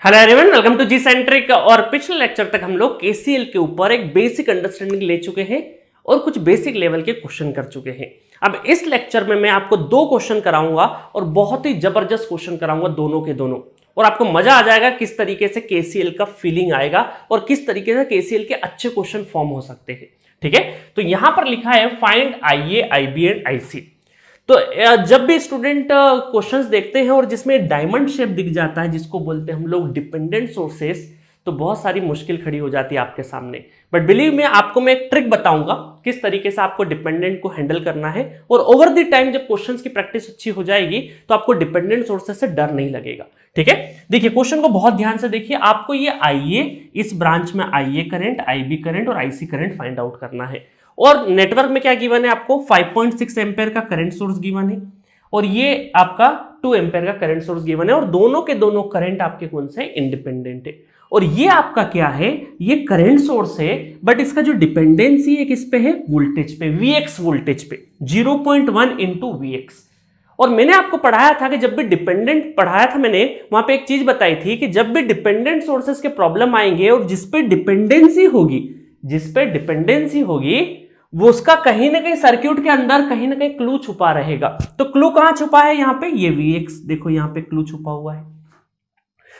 Hello everyone, welcome to G Centric. और पिछले lecture तक हम लोग केसीएल के ऊपर एक बेसिक अंडरस्टैंडिंग ले चुके हैं और कुछ बेसिक लेवल के क्वेश्चन कर चुके हैं। अब इस लेक्चर में मैं आपको दो क्वेश्चन कराऊंगा और बहुत ही जबरदस्त क्वेश्चन कराऊंगा दोनों के दोनों, और आपको मजा आ जाएगा किस तरीके से केसीएल का फीलिंग आएगा और किस तरीके से केसीएल के अच्छे क्वेश्चन फॉर्म हो सकते हैं। ठीक है, तो यहां पर लिखा है फाइंड आईए, आईबी एंड आईसी। तो जब भी स्टूडेंट क्वेश्चंस देखते हैं और जिसमें डायमंड शेप दिख जाता है, जिसको बोलते हैं हम लोग डिपेंडेंट सोर्सेस, तो बहुत सारी मुश्किल खड़ी हो जाती है आपके सामने। बट बिलीव में आपको मैं एक ट्रिक बताऊंगा किस तरीके से आपको डिपेंडेंट को हैंडल करना है, और ओवर द टाइम जब क्वेश्चंस की प्रैक्टिस अच्छी हो जाएगी तो आपको डिपेंडेंट सोर्सेस से डर नहीं लगेगा। ठीक है, देखिए क्वेश्चन को बहुत ध्यान से देखिए। आपको ये आईए, इस ब्रांच में आईए करंट, आईबी करंट और आईसी करंट फाइंड आउट करना है। और नेटवर्क में क्या गिवन है आपको, 5.6 एम्पेयर का करंट सोर्स गिवन है और ये आपका 2 एम्पेयर का करंट सोर्स गिवन है, और दोनों के दोनों करंट आपके कौन से, इंडिपेंडेंट है। और ये आपका क्या है, ये करंट सोर्स है, बट इसका जो डिपेंडेंसी है किस पे है, वोल्टेज पे, Vx वोल्टेज पे, 0.1 इंटू Vx। और मैंने आपको पढ़ाया था कि जब भी डिपेंडेंट पढ़ाया था मैंने, वहां पे एक चीज बताई थी कि जब भी डिपेंडेंट सोर्सेस के प्रॉब्लम आएंगे और जिस पे डिपेंडेंसी होगी वो उसका कहीं ना कहीं सर्किट के अंदर कहीं ना कहीं क्लू छुपा रहेगा। तो क्लू कहां छुपा है, यहां पे ये Vx, देखो यहां पे क्लू छुपा हुआ है।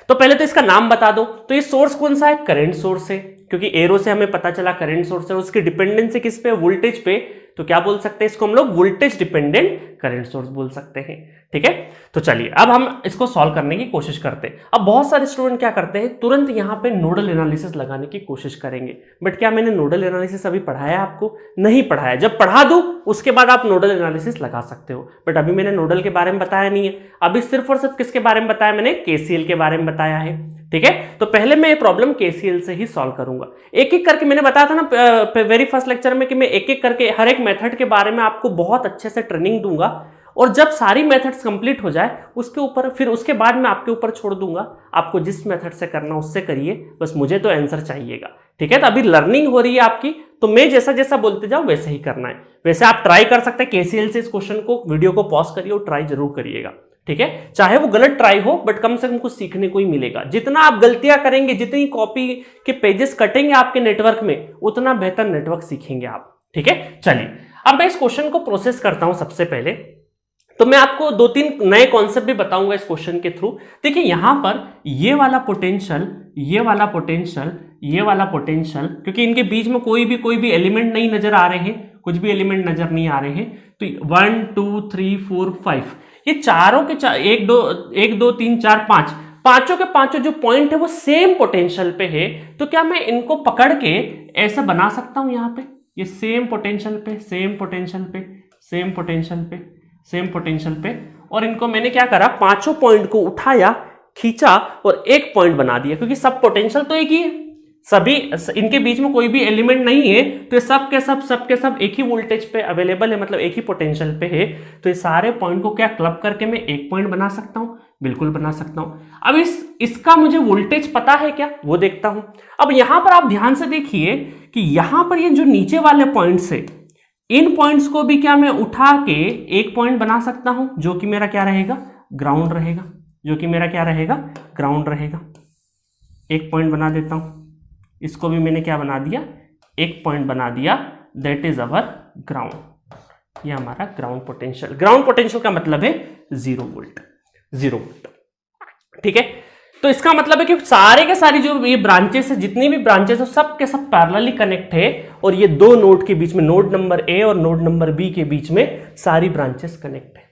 तो पहले तो इसका नाम बता दो। तो ये सोर्स कौन सा है, करंट सोर्स है, क्योंकि एरो से हमें पता चला करंट सोर्स है। उसकी डिपेंडेंसी किस पे, वोल्टेज पे, तो क्या बोल सकते हैं इसको हम लोग, वोल्टेज डिपेंडेंट करंट सोर्स बोल सकते हैं। ठीक है, तो चलिए अब हम इसको सॉल्व करने की कोशिश करते हैं। अब बहुत सारे स्टूडेंट क्या करते हैं, तुरंत यहां पे नोडल एनालिसिस लगाने की कोशिश करेंगे। बट क्या मैंने नोडल एनालिसिस अभी पढ़ाया आपको, नहीं पढ़ाया। जब पढ़ा दूं उसके बाद आप नोडल एनालिसिस लगा सकते हो, बट अभी मैंने नोडल के बारे में बताया नहीं है। अभी सिर्फ और सिर्फ किसके बारे में बताया, मैंने केसीएल के बारे में बताया है। ठीक है, तो पहले मैं ये प्रॉब्लम केसीएल से ही सॉल्व करूंगा। एक एक करके मैंने बताया था ना वेरी फर्स्ट लेक्चर में कि मैं एक एक करके हर एक मेथड के बारे में आपको बहुत अच्छे से ट्रेनिंग दूंगा, और जब सारी मेथड्स कंप्लीट हो जाए उसके ऊपर फिर उसके बाद मैं आपके ऊपर छोड़ दूंगा। आपको जिस मेथड से करना उससे करिए, बस मुझे तो आंसर चाहिएगा। ठीक है, तो अभी लर्निंग हो रही है आपकी, तो मैं जैसा जैसा बोलते जाऊं वैसे ही करना है। वैसे आप ट्राई कर सकते हैं केसीएल से इस क्वेश्चन को, वीडियो को पॉज करिए और ट्राई जरूर करिएगा। ठीक है, चाहे वो गलत ट्राई हो, बट कम से कम कुछ सीखने को ही मिलेगा। जितना आप गलतियां करेंगे, जितनी कॉपी के पेजेस कटेंगे आपके नेटवर्क में, उतना बेहतर नेटवर्क सीखेंगे आप। ठीक है, चलिए अब मैं इस क्वेश्चन को प्रोसेस करता हूं। सबसे पहले तो मैं आपको 2-3 नए कॉन्सेप्ट भी बताऊंगा इस क्वेश्चन के थ्रू। देखिए यहां पर ये वाला पोटेंशियल, ये वाला पोटेंशियल, ये वाला पोटेंशियल, क्योंकि इनके बीच में कोई भी एलिमेंट नहीं नजर आ रहे हैं, कुछ भी एलिमेंट नजर नहीं आ रहे हैं। तो 1 2 3 4 5, ये चारों के 1 2 3 4 5, पांचों के पांचों जो पॉइंट है वो सेम पोटेंशियल पे है। तो क्या मैं इनको पकड़ के ऐसा बना सकता हूं, यहां पे ये सेम पोटेंशियल पे, सेम पोटेंशियल पे, सेम पोटेंशियल पे, सेम पोटेंशियल पे, और इनको मैंने क्या करा, पांचों पॉइंट को उठाया, खींचा और एक पॉइंट बना दिया, क्योंकि सब पोटेंशियल तो एक ही है, सभी इनके बीच में कोई भी एलिमेंट नहीं है, तो ये सब के सब एक ही वोल्टेज पे अवेलेबल है, मतलब एक ही पोटेंशियल पे है। तो ये सारे पॉइंट को क्या क्लब करके मैं एक पॉइंट बना सकता हूं, बिल्कुल बना सकता हूं। अब इसका मुझे वोल्टेज पता है क्या, वो देखता हूं। अब यहां पर आप ध्यान से देखिए कि यहां पर ये जो नीचे वाले पॉइंट्स है, इन पॉइंट्स को भी क्या मैं उठा के एक पॉइंट बना सकता हूं, जो कि मेरा क्या रहेगा, ग्राउंड रहेगा, जो कि मेरा क्या रहेगा, ग्राउंड रहेगा। एक पॉइंट बना देता हूं, इसको भी मैंने क्या बना दिया, एक पॉइंट बना दिया, दैट इज अवर ग्राउंड। ये हमारा ग्राउंड पोटेंशियल। ग्राउंड पोटेंशियल का मतलब है 0 वोल्ट, 0 वोल्ट। ठीक है, तो इसका मतलब है कि सारे के सारी जो ये ब्रांचेस है, जितनी भी ब्रांचेस है, सब के सब पैरेलली कनेक्ट है, और ये दो नोड के बीच में, नोड नंबर ए और नोड नंबर बी के बीच में सारी ब्रांचेस कनेक्ट है।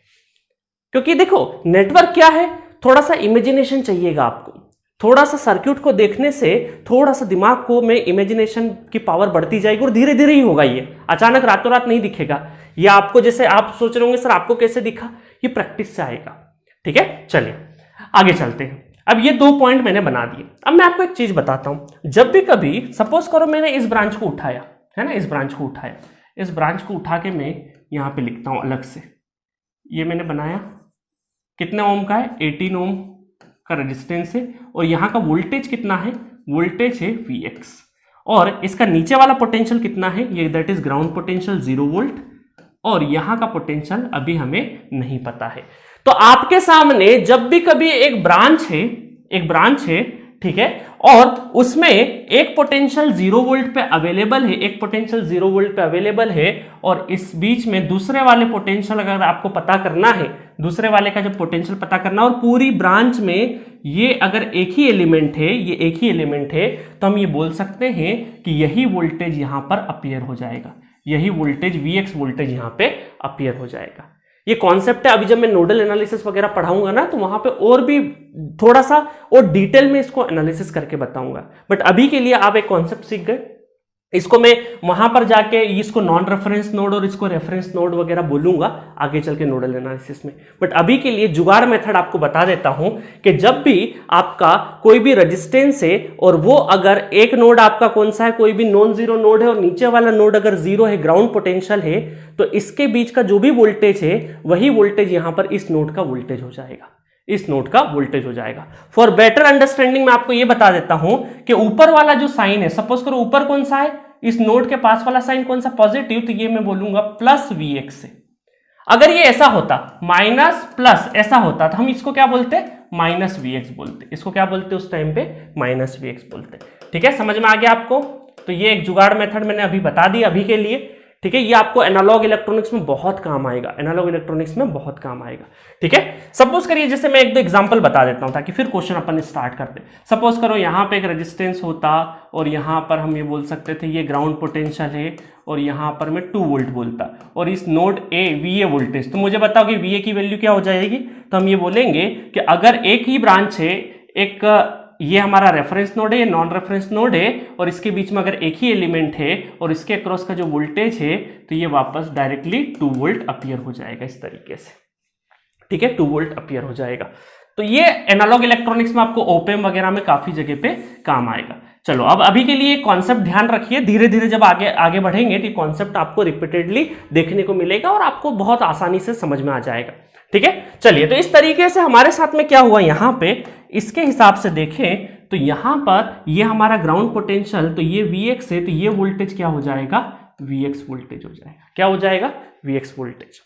क्योंकि देखो नेटवर्क क्या है, थोड़ा सा इमेजिनेशन चाहिएगा आपको, थोड़ा सा सर्किट को देखने से थोड़ा सा दिमाग को में इमेजिनेशन की पावर बढ़ती जाएगी, और धीरे धीरे ही होगा। ये अचानक रातों रात नहीं दिखेगा, या आपको जैसे आप सोच रहे होंगे सर आपको कैसे दिखा, ये प्रैक्टिस से आएगा। ठीक है, चलिए आगे चलते हैं। अब ये 2 पॉइंट मैंने बना दिए। अब मैं आपको एक चीज बताता हूं, जब भी कभी सपोज करो मैंने इस ब्रांच को उठाया है ना, इस ब्रांच को उठाया, इस ब्रांच को उठा के मैं यहां पे लिखता हूं अलग से। ये मैंने बनाया, कितने ओम का है, 18 ओम का रेजिस्टेंस है, और यहां का वोल्टेज कितना है, वोल्टेज है Vx, और इसका नीचे वाला पोटेंशियल कितना है, ये that is ground potential 0 volt, और यहां का पोटेंशियल अभी हमें नहीं पता है। तो आपके सामने जब भी कभी एक ब्रांच है, एक ब्रांच है, ठीक है, और उसमें एक पोटेंशियल 0 वोल्ट पे अवेलेबल है, एक पोटेंशियल 0 वोल्ट पे अवेलेबल है, और इस बीच में दूसरे वाले पोटेंशियल अगर आपको पता करना है, दूसरे वाले का जब पोटेंशियल पता करना और पूरी ब्रांच में ये अगर एक ही एलिमेंट है, ये एक ही एलिमेंट है, तो हम ये बोल सकते हैं कि यही वोल्टेज यहां पर अपीयर हो जाएगा, यही वोल्टेज Vx वोल्टेज यहां पे अपीयर हो जाएगा। ये कॉन्सेप्ट है, अभी जब मैं नोडल एनालिसिस वगैरह पढ़ाऊंगा ना तो वहां पे और भी थोड़ा सा और डिटेल में इसको एनालिसिस करके बताऊंगा, बट अभी के लिए आप एक कॉन्सेप्ट सीख गए। इसको मैं वहां पर जाके इसको नॉन रेफरेंस नोड और इसको रेफरेंस नोड वगैरह बोलूंगा आगे चल के नोडल एनालिसिस में, बट अभी के लिए जुगाड़ मेथड आपको बता देता हूं कि जब भी आपका कोई भी रेजिस्टेंस है और वो अगर एक नोड आपका कौन सा है, कोई भी नॉन जीरो नोड है और नीचे वाला नोड अगर जीरो है, ग्राउंड पोटेंशियल है, तो इसके बीच का जो भी वोल्टेज है वही वोल्टेज यहां पर इस नोड का वोल्टेज हो जाएगा, इस नोड का वोल्टेज हो जाएगा। फॉर बेटर अंडरस्टैंडिंग मैं आपको यह बता देता हूं कि ऊपर वाला जो साइन है, सपोज करो ऊपर कौन सा है, इस नोड के पास वाला साइन कौन सा, पॉजिटिव, तो ये मैं बोलूंगा प्लस Vx से। अगर ये ऐसा होता माइनस प्लस ऐसा होता तो हम इसको क्या बोलते, माइनस Vx बोलते, इसको क्या बोलते उस टाइम पे, माइनस Vx बोलते। ठीक है, समझ में आ गया आपको? तो ये एक जुगाड़ मेथड मैंने अभी बता दी अभी के लिए, ठीक है, ये आपको एनालॉग इलेक्ट्रॉनिक्स में बहुत काम आएगा, एनालॉग इलेक्ट्रॉनिक्स में बहुत काम आएगा। ठीक है, सपोज करिए, जैसे मैं एक दो एग्जांपल बता देता हूं ताकि फिर क्वेश्चन अपन स्टार्ट करते। सपोज करो यहां पे एक रेजिस्टेंस होता और यहां पर हम ये बोल सकते थे ये ग्राउंड पोटेंशियल है और यहां पर मैं 2 वोल्ट बोलता और इस नोड ए VA वोल्टेज, तो मुझे बताओ कि VA की वैल्यू क्या हो जाएगी, तो हम ये बोलेंगे कि अगर एक ही ब्रांच है, एक ये हमारा रेफरेंस नोड है, ये नॉन रेफरेंस नोड है और इसके बीच में अगर एक ही एलिमेंट है और इसके अक्रॉस का जो वोल्टेज है तो ये वापस डायरेक्टली 2 वोल्ट अपीयर हो जाएगा इस तरीके से। ठीक है, 2 वोल्ट अपीयर हो जाएगा। तो ये एनालॉग इलेक्ट्रॉनिक्स में आपको ओपेम वगैरह में काफी जगह पे काम आएगा। चलो अब अभी के लिए कॉन्सेप्ट ध्यान रखिए, धीरे धीरे जब आगे आगे बढ़ेंगे तो कॉन्सेप्ट आपको रिपीटेडली देखने को मिलेगा और आपको बहुत आसानी से समझ में आ जाएगा। ठीक है, चलिए, तो इस तरीके से हमारे साथ में क्या हुआ यहां पे, इसके हिसाब से देखें तो यहां पर ये हमारा ग्राउंड पोटेंशियल, तो ये Vx है, तो ये वोल्टेज क्या हो जाएगा, Vx वोल्टेज हो जाएगा। क्या हो जाएगा, Vx वोल्टेज।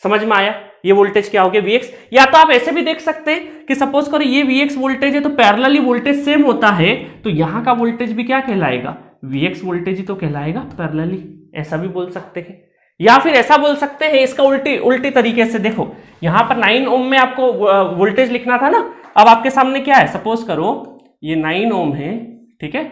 समझ में आया, ये वोल्टेज क्या हो गया, Vx। या तो आप ऐसे भी देख सकते हैं कि सपोज करो ये Vx वोल्टेज है तो पैरेलली वोल्टेज सेम होता है, तो यहां का वोल्टेज भी क्या कहलाएगा, Vx वोल्टेज ही तो कहलाएगा पैरेलली, ऐसा भी बोल सकते हैं। या फिर ऐसा बोल सकते हैं, इसका उल्टी तरीके से देखो, यहां पर 9 ओम में आपको वोल्टेज लिखना था ना, अब आपके सामने क्या है, सपोज करो ये 9 ओम है, ठीक है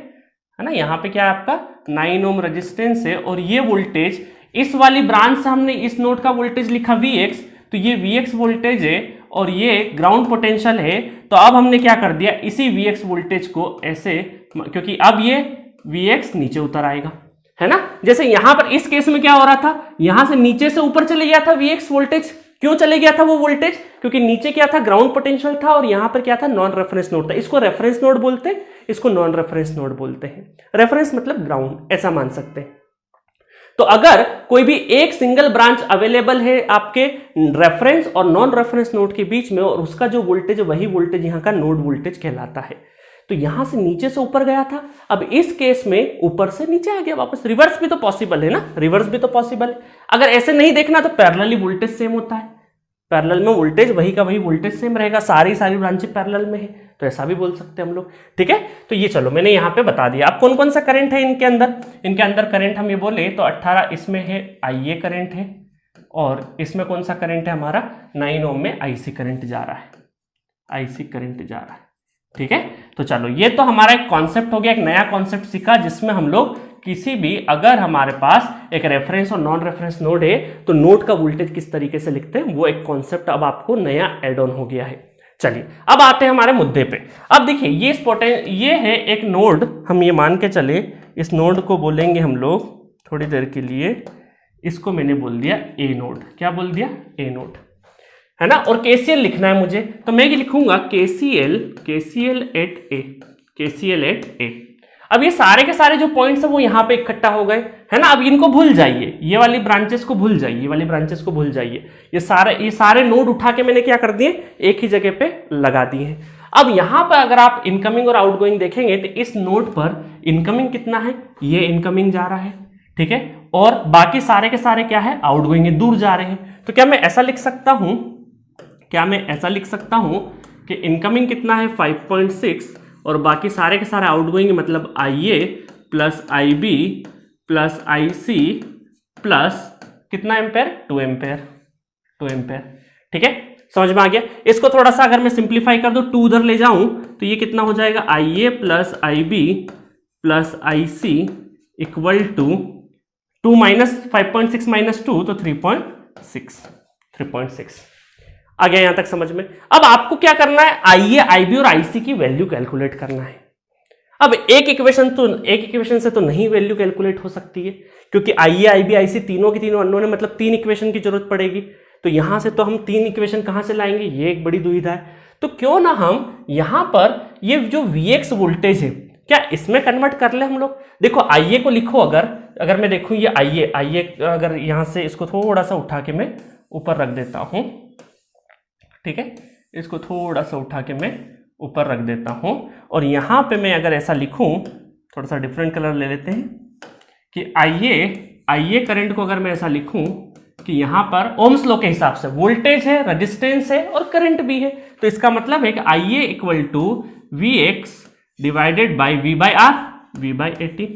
ना, यहाँ पे क्या है आपका 9 ओम रेजिस्टेंस है और ये वोल्टेज इस वाली ब्रांच से हमने इस नोड का वोल्टेज लिखा Vx, तो ये Vx वोल्टेज है और ये ग्राउंड पोटेंशियल है, तो अब हमने क्या कर दिया, इसी Vx वोल्टेज को ऐसे, क्योंकि अब ये Vx नीचे उतर आएगा, है ना, जैसे यहां पर इस केस में क्या हो रहा था, यहां से नीचे से ऊपर चले गया था Vx वोल्टेज। क्यों चले गया था वो वोल्टेज, क्योंकि नीचे क्या था, ग्राउंड पोटेंशियल था और यहां पर क्या था, नॉन रेफरेंस नोड था। इसको रेफरेंस नोड बोलते हैं, इसको नॉन रेफरेंस नोड बोलते हैं। रेफरेंस मतलब ग्राउंड, ऐसा मान सकते हैं। तो अगर कोई भी एक सिंगल ब्रांच अवेलेबल है आपके रेफरेंस और नॉन रेफरेंस नोड के बीच में और उसका जो वोल्टेज है वही वोल्टेज यहां का नोड वोल्टेज कहलाता है। तो यहां से नीचे से ऊपर गया था, अब इस केस में ऊपर से नीचे आ गया वापस। रिवर्स भी तो पॉसिबल है ना, रिवर्स भी तो पॉसिबल है। अगर ऐसे नहीं देखना तो पैरेलली वोल्टेज सेम होता है, पैरेलल में वोल्टेज वही का वही वोल्टेज सेम रहेगा, सारी ब्रांचें पैरेलल में है, तो ऐसा भी बोल सकते हैं हम लोग। ठीक है, तो ये चलो मैंने यहाँ पे बता दिया। अब कौन कौन सा करंट है इनके अंदर करंट हम ये बोले तो 18 इसमें है IA करंट है और इसमें कौन सा करंट है हमारा, 9 ओम में IC करंट जा रहा है, IC करंट जा रहा है। ठीक है, तो चलो ये तो हमारा एक कॉन्सेप्ट हो गया, एक नया कॉन्सेप्ट सीखा जिसमें हम लोग किसी भी, अगर हमारे पास एक रेफरेंस और नॉन रेफरेंस नोड है तो नोड का वोल्टेज किस तरीके से लिखते हैं, वो एक कॉन्सेप्ट अब आपको नया एड ऑन हो गया है। चलिए अब आते हैं हमारे मुद्दे पे। अब देखिए ये है एक नोड, हम ये मान के चले इस नोड को बोलेंगे हम लोग थोड़ी देर के लिए, इसको मैंने बोल दिया ए नोड। क्या बोल दिया, ए नोड, है ना। और KCL लिखना है मुझे, तो मैं ये लिखूंगा KCL एट ए। अब ये सारे के सारे जो पॉइंट्स है वो यहाँ पे इकट्ठा हो गए, है ना। अब इनको भूल जाइए, ये वाली ब्रांचेस को भूल जाइए, ये वाली ब्रांचेस को भूल जाइए। ये सारे नोड उठा के मैंने क्या कर दिए, एक ही जगह पे लगा दिए हैं। अब यहाँ पर अगर आप इनकमिंग और आउटगोइंग देखेंगे तो इस नोड पर इनकमिंग कितना है, ये इनकमिंग जा रहा है, ठीक है, और बाकी सारे के सारे क्या है, आउटगोइंग, दूर जा रहे हैं। तो क्या मैं ऐसा लिख सकता हूं कि इनकमिंग कितना है 5.6 और बाकी सारे के सारे आउटगोइंग, मतलब IA plus IB plus IC plus कितना एम्पेयर, 2 एम्पेयर। ठीक है, समझ में आ गया। इसको थोड़ा सा अगर मैं सिंप्लीफाई कर दूं, 2 उधर ले जाऊं तो ये कितना हो जाएगा, IA plus IB plus IC equal to 2 minus 5.6 minus 2 तो 3.6 आ गया यहां तक समझ में। अब आपको क्या करना है, IA, IB और IC की वैल्यू कैलकुलेट करना है। अब एक इक्वेशन से तो नहीं वैल्यू कैलकुलेट हो सकती है, क्योंकि IA, IB, IC तीनों की तीनों अननोन है, मतलब 3 इक्वेशन की जरूरत पड़ेगी। तो यहां से तो हम 3 इक्वेशन कहां से लाएंगे, ये एक बड़ी दुविधा है। तो क्यों ना हम यहां पर ये जो Vx वोल्टेज है, क्या इसमें कन्वर्ट कर ले हम लोग। देखो IA को लिखो, अगर मैं देखूं ये IA अगर यहां से इसको थोड़ा सा उठा के मैं ऊपर रख देता हूं, ठीक है, इसको थोड़ा सा उठा के मैं ऊपर रख देता हूं, और यहां पे मैं अगर ऐसा लिखूं, थोड़ा सा डिफरेंट कलर ले लेते हैं, कि IA करंट को अगर मैं ऐसा लिखूं कि यहां पर ओम्स लॉ के हिसाब से वोल्टेज है, रेजिस्टेंस है और करंट भी है, तो इसका मतलब है कि IA equal to Vx divided by V by R, V by 18।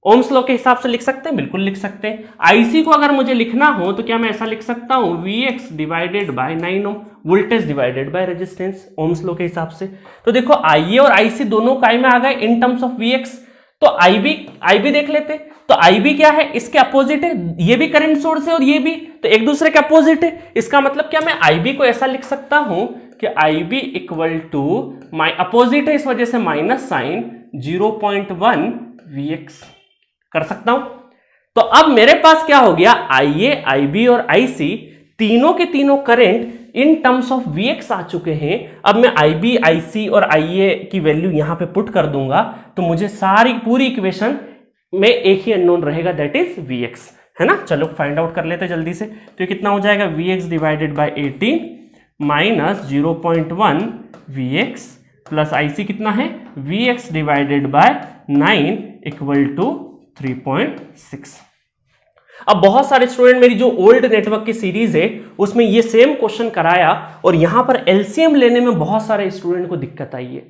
Ohm's law के हिसाब से लिख सकते हैं, बिल्कुल लिख सकते हैं। IC को अगर मुझे लिखना हो तो क्या मैं ऐसा लिख सकता हूं, Vx divided by 9 ohm, voltage divided by resistance, Ohm's law के हिसाब से। तो देखो IA और IC दोनों काय में आ गए इन टर्म्स ऑफ Vx। तो IB देख लेते, तो IB क्या है, इसके अपोजिट है, ये भी करंट सोर्स है और ये भी, तो एक दूसरे के अपोजिट है। इसका मतलब क्या मैं IB को ऐसा लिख सकता हूं कि IB इक्वल टू अपोजिट है, इस वजह से माइनस साइन 0.1 Vx कर सकता हूं। तो अब मेरे पास क्या हो गया, IA, IB और IC तीनों के तीनों current in terms of Vx आ चुके हैं। अब मैं IB, IC और IA की वैल्यू यहां पे पुट कर दूंगा, तो मुझे सारी पूरी इक्वेशन में एक ही अननोन रहेगा, दैट इज Vx, है ना। चलो फाइंड आउट कर लेते जल्दी से। तो ये कितना हो जाएगा, Vx divided by 18 minus 0.1 Vx plus IC कितना है, Vx divided by 9 equal to 3.6। अब बहुत सारे स्टूडेंट मेरी जो ओल्ड नेटवर्क की सीरीज है उसमें ये सेम क्वेश्चन कराया, और यहां पर एलसीएम लेने में बहुत सारे स्टूडेंट को दिक्कत आई है।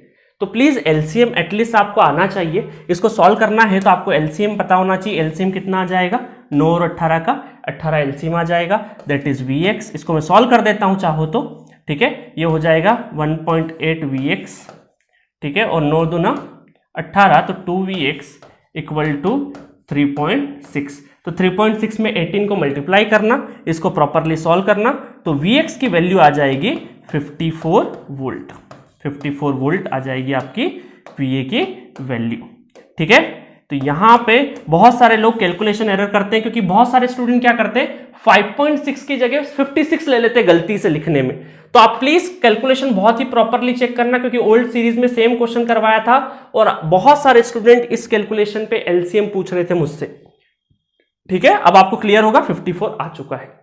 तो प्लीज एलसीएम एटलीस्ट आपको आना चाहिए, इसको सॉल्व करना है तो आपको एलसीएम पता होना चाहिए। एलसीएम कितना आ जाएगा, 9 और 18 का 18 एलसीएम आ जाएगा, दैट इज Vx। इसको मैं सॉल्व कर देता हूं चाहो तो, ठीक है, ये हो जाएगा 1.8 Vx, ठीक है, और 9 दूना 18 तो 2Vx इक्वल टू 3.6। तो 3.6 में 18 को मल्टीप्लाई करना, इसको प्रॉपरली सॉल्व करना, तो Vx की वैल्यू आ जाएगी 54 वोल्ट। 54 वोल्ट आ जाएगी आपकी VA की वैल्यू, ठीक है। तो यहां पे बहुत सारे लोग कैलकुलेशन एरर करते हैं, क्योंकि बहुत सारे स्टूडेंट क्या करते हैं 5.6 की जगह 56 ले लेते हैं गलती से लिखने में। तो आप प्लीज कैलकुलेशन बहुत ही प्रॉपरली चेक करना, क्योंकि ओल्ड सीरीज में सेम क्वेश्चन करवाया था और बहुत सारे स्टूडेंट इस कैलकुलेशन पे एलसीएम पूछ रहे थे मुझसे, ठीक है। अब आपको क्लियर होगा, 54 आ चुका है।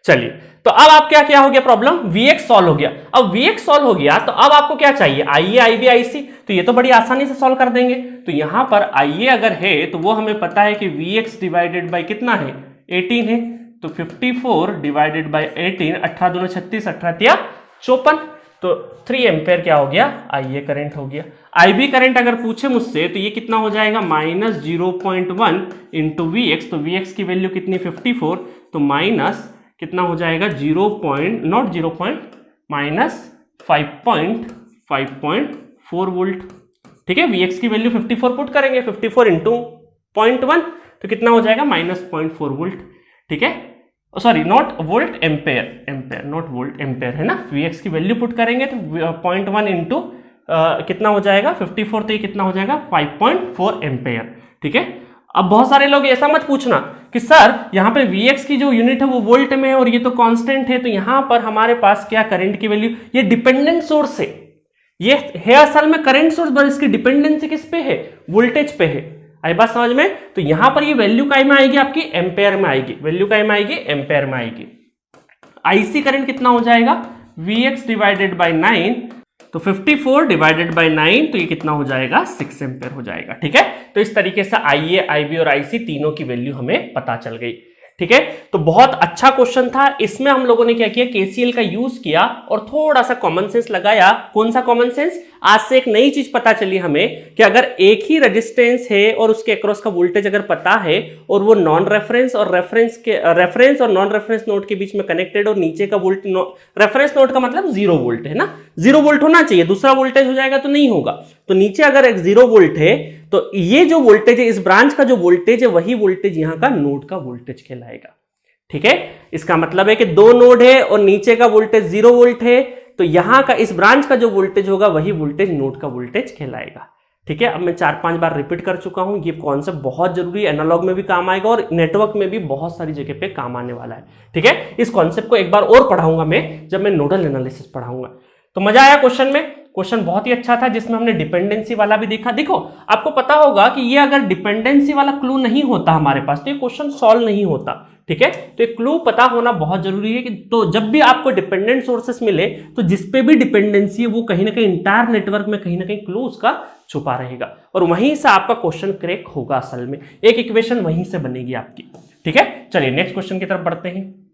चलिए, तो अब आप क्या हो गया प्रॉब्लम, Vx सॉल्व हो गया। अब Vx सॉल्व हो गया तो अब आपको क्या चाहिए, IA, IB, IC, तो ये तो बड़ी आसानी से सॉल्व कर देंगे। तो यहां पर IA अगर है तो वो हमें पता है कि Vx डिवाइडेड बाय कितना है, 18 है, तो 54 डिवाइडेड बाय 18, 18 दूना 36, 18 तिया 54, तो 3 एम्पेयर क्या हो गया, IA करंट हो गया। IB करंट अगर पूछे मुझसे तो ये कितना हो जाएगा, माइनस 0.1 इंटू Vx, तो Vx की वैल्यू कितनी 54, तो माइनस कितना हो जाएगा, माइनस 5.4 वोल्ट, ठीक है। Vx की वैल्यू 54 पुट करेंगे, 54 इंटू 0.1 तो कितना हो जाएगा, माइनस 0.4 वोल्ट, ठीक है। Sorry, not volt, ampere, not volt, ampere है ना। Vx की वैल्यू पुट करेंगे तो 0.1 इंटू कितना हो जाएगा 54, तो ये कितना हो जाएगा 5.4 एम्पेयर, ठीक है। अब बहुत सारे लोग ऐसा मत पूछना कि सर यहाँ पे Vx की जो यूनिट है वो वोल्ट में है और ये तो कांस्टेंट है, तो यहाँ पर हमारे पास क्या करंट की वैल्यू, ये डिपेंडेंट सोर्स है, ये है असल में करंट सोर्स, पर इसकी डिपेंडेंसी किस पे है, वोल्टेज पे है। आई बात समझ में। तो यहां पर ये वैल्यू काय में आएगी, आपकी एम्पेयर में आएगी, वैल्यू काय में आएगी, एम्पेयर में आएगी। IC करंट कितना हो जाएगा, Vx डिवाइडेड बाय 9, तो 54 डिवाइडेड बाय 9, तो ये कितना हो जाएगा, 6 एम्पेयर हो जाएगा, ठीक है। तो इस तरीके से IA, IB और IC तीनों की वैल्यू हमें पता चल गई, ठीक है, तो बहुत अच्छा क्वेश्चन था। इसमें हम लोगों ने क्या किया, केसीएल का यूज किया और थोड़ा सा कॉमन सेंस लगाया। कौन सा कॉमन सेंस? आज से एक नई चीज पता चली हमें कि अगर एक ही रेजिस्टेंस है और उसके अक्रॉस का वोल्टेज अगर पता है और वो नॉन रेफरेंस और रेफरेंस और नॉन रेफरेंस नोड के बीच में कनेक्टेड और नीचे का वोल्टेज, रेफरेंस नोड का मतलब 0 वोल्ट है ना, 0 वोल्ट होना चाहिए, दूसरा वोल्टेज हो जाएगा तो नहीं होगा। तो नीचे अगर एक 0 वोल्ट है तो ये जो वोल्टेज है, इस ब्रांच का जो वोल्टेज है, वही वोल्टेज यहां का नोड का वोल्टेज कहलाएगा। ठीक है, इसका मतलब है कि दो नोड है और नीचे का वोल्टेज 0 वोल्ट है, तो यहां का इस ब्रांच का जो वोल्टेज होगा वही वोल्टेज नोड का वोल्टेज कहलाएगा। ठीक है, अब मैं 4-5 बार रिपीट कर चुका हूं, ये कॉन्सेप्ट बहुत जरूरी है, एनालॉग में भी काम आएगा और नेटवर्क में भी बहुत सारी जगह पे काम आने वाला है। ठीक है, इस कॉन्सेप्ट को एक बार और पढ़ाऊंगा मैं जब मैं नोडल एनालिसिस पढ़ाऊंगा। तो मजा आया क्वेश्चन में? क्वेश्चन बहुत ही अच्छा था, जिसमें हमने डिपेंडेंसी वाला भी देखा। देखो आपको पता होगा कि ये अगर डिपेंडेंसी वाला क्लू नहीं होता हमारे पास तो ये क्वेश्चन सॉल्व नहीं होता। ठीक है, तो एक क्लू पता होना बहुत जरूरी है कि तो जब भी आपको डिपेंडेंट सोर्सेस मिले तो जिसपे भी डिपेंडेंसी है वो कहीं ना कहीं इंटायर नेटवर्क में कहीं ना कहीं क्लू उसका छुपा रहेगा और वहीं से आपका क्वेश्चन क्रैक होगा। असल में एक इक्वेशन वहीं से बनेगी आपकी। ठीक है, चलिए नेक्स्ट क्वेश्चन की तरफ बढ़ते हैं।